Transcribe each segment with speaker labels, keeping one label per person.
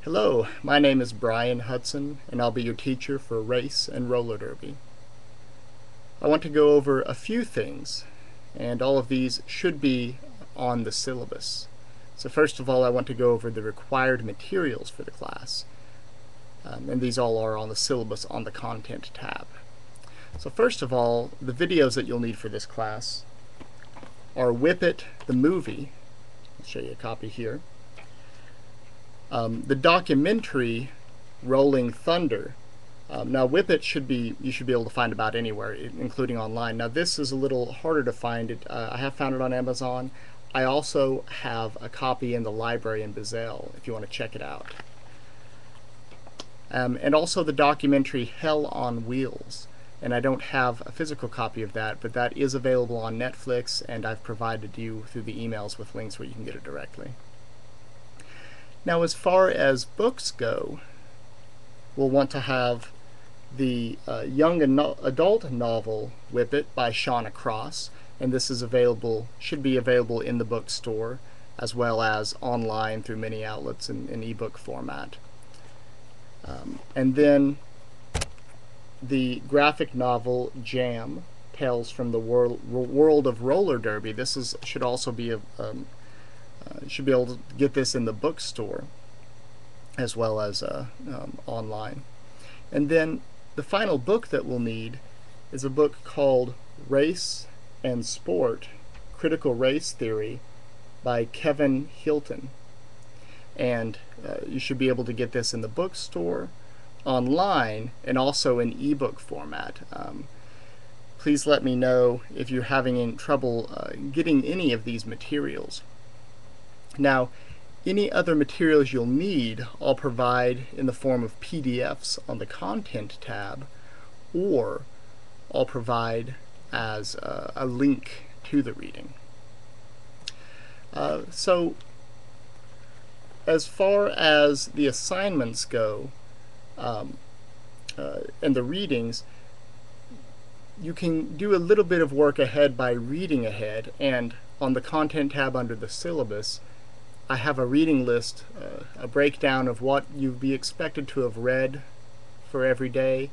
Speaker 1: Hello, my name is Brian Hudson, and I'll be your teacher for race and roller derby. I want to go over a few things, and all of these should be on the syllabus. So first of all, I want to go over the required materials for the class, and these all are on the syllabus on the Content tab. So first of all, the videos that you'll need for this class are Whip It, the movie. I'll show you a copy here. The documentary Rolling Thunder. Now Whip It you should be able to find about anywhere, including online. Now this is a little harder to find. I have found it on Amazon. I also have a copy in the library in Bazell if you want to check it out. And also the documentary Hell on Wheels. And I don't have a physical copy of that, but that is available on Netflix, and I've provided you through the emails with links where you can get it directly. Now, as far as books go, we'll want to have the young adult novel Whip It by Shauna Cross, and this is should be available in the bookstore as well as online through many outlets in ebook format. And then the graphic novel Jam, Tales from the World of Roller Derby. This should also be you should be able to get this in the bookstore as well as online. And then the final book that we'll need is a book called Race and Sport, Critical Race Theory by Kevin Hilton. And you should be able to get this in the bookstore, online, and also in ebook format. Please let me know if you're having any trouble getting any of these materials. Now, any other materials you'll need, I'll provide in the form of PDFs on the Content tab, or I'll provide as a link to the reading. So, as far as the assignments go, and the readings, you can do a little bit of work ahead by reading ahead, and on the Content tab under the syllabus, I have a reading list, a breakdown of what you'd be expected to have read for every day,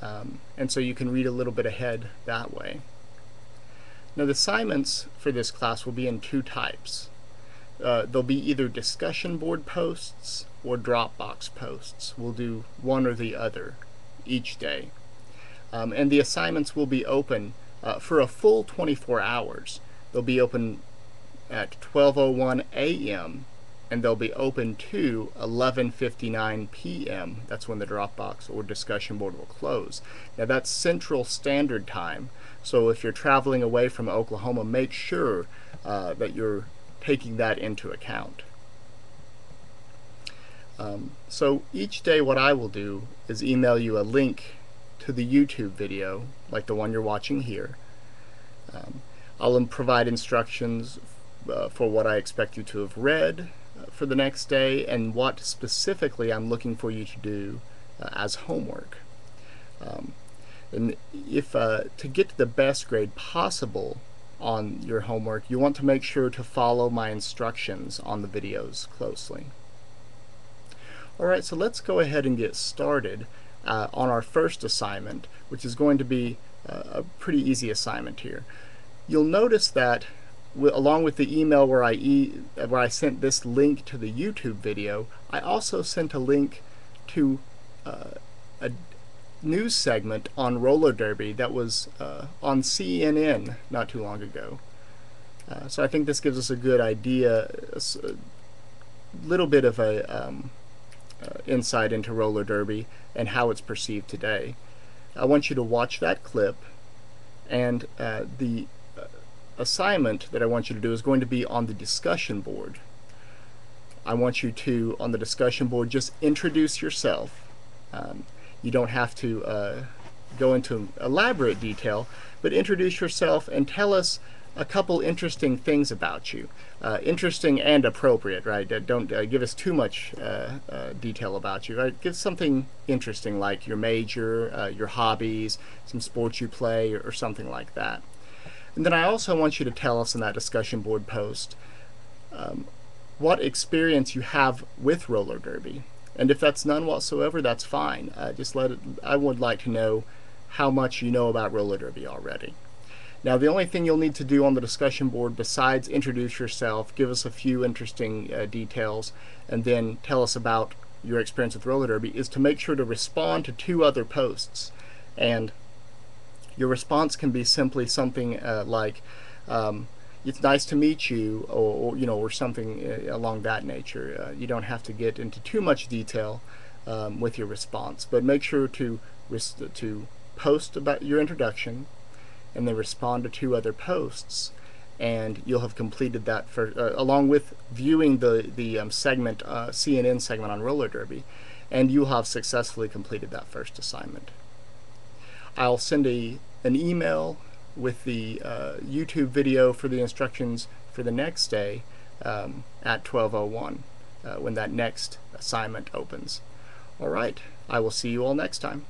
Speaker 1: and so you can read a little bit ahead that way. Now the assignments for this class will be in two types. They'll be either discussion board posts or Dropbox posts. We'll do one or the other each day. And the assignments will be open for a full 24 hours. They'll be open at 12:01 a.m. and they'll be open to 11:59 p.m. That's when the Dropbox or discussion board will close. Now that's Central Standard Time, so if you're traveling away from Oklahoma, make sure that you're taking that into account. So each day what I will do is email you a link to the YouTube video, like the one you're watching here. I'll provide instructions for what I expect you to have read for the next day, and what specifically I'm looking for you to do as homework. And if to get to the best grade possible on your homework, you want to make sure to follow my instructions on the videos closely. Alright, so let's go ahead and get started on our first assignment, which is going to be a pretty easy assignment here. You'll notice that along with the email where I sent this link to the YouTube video, I also sent a link to a news segment on roller derby that was on CNN not too long ago. So I think this gives us a good idea, a little bit of a insight into roller derby and how it's perceived today. I want you to watch that clip, and the assignment that I want you to do is going to be on the discussion board. I want you to, on the discussion board, just introduce yourself. You don't have to go into elaborate detail, but introduce yourself and tell us a couple interesting things about you. Interesting and appropriate, right? Don't give us too much detail about you, right? Give something interesting like your major, your hobbies, some sports you play, or something like that. And then I also want you to tell us in that discussion board post what experience you have with roller derby. And if that's none whatsoever, that's fine. I would like to know how much you know about roller derby already. Now, the only thing you'll need to do on the discussion board besides introduce yourself, give us a few interesting details, and then tell us about your experience with roller derby is to make sure to respond to 2 other posts. And your response can be simply something like, it's nice to meet you, or something along that nature. You don't have to get into too much detail with your response, but make sure to post about your introduction and then respond to 2 other posts, and you'll have completed that along with viewing the segment CNN segment on roller derby, and you'll have successfully completed that first assignment. I'll send an email with the YouTube video for the instructions for the next day at 12:01 when that next assignment opens. All right, I will see you all next time.